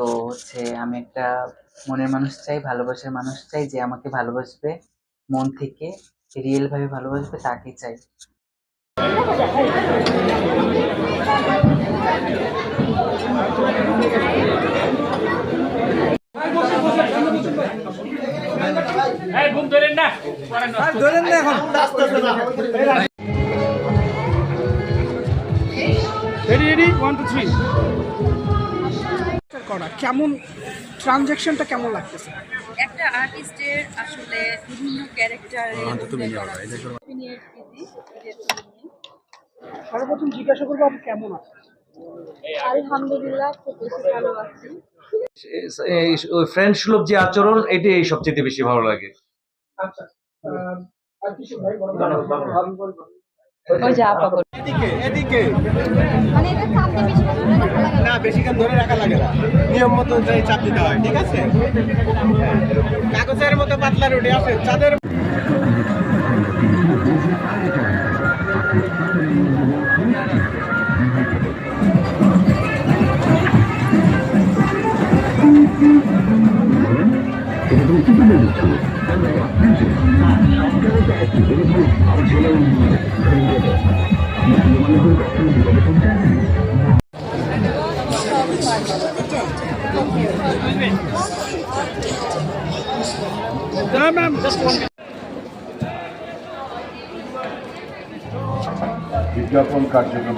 তো আমি একটা মনের মানুষ চাই, ভালোবাসার মানুষ চাই, যে আমাকে ভালোবাসবে, মন থেকে রিয়েল ভাবে ভালোবাসবে, তাকে চাই। কেমন ট্রানজ্যাকশনটা কেমন লাগতেছে? একটা আর্টিস্টের আসলে বিভিন্ন ক্যারেক্টারে সর্বপ্রথম জিজ্ঞাসা করবো আপনি কেমন আছেন? আলহামদুলিল্লাহ খুব বেশি ভালো আছি। ফ্রেন্ড সুলভ যে আচরণ, এটাই সবচেয়ে বেশি ভালো লাগে। আচ্ছা, ওই যে আপা বল। এদিকে মানে এটা চাপতে বেশি না, বেশিক্ষণ ধরে রাখা লাগে না, নিয়ম মতো চাপ দিতে হয়, ঠিক আছে? কাগজের মতো পাতলা রুটি আছে চাঁদের। বিজ্ঞাপন কার্যক্রম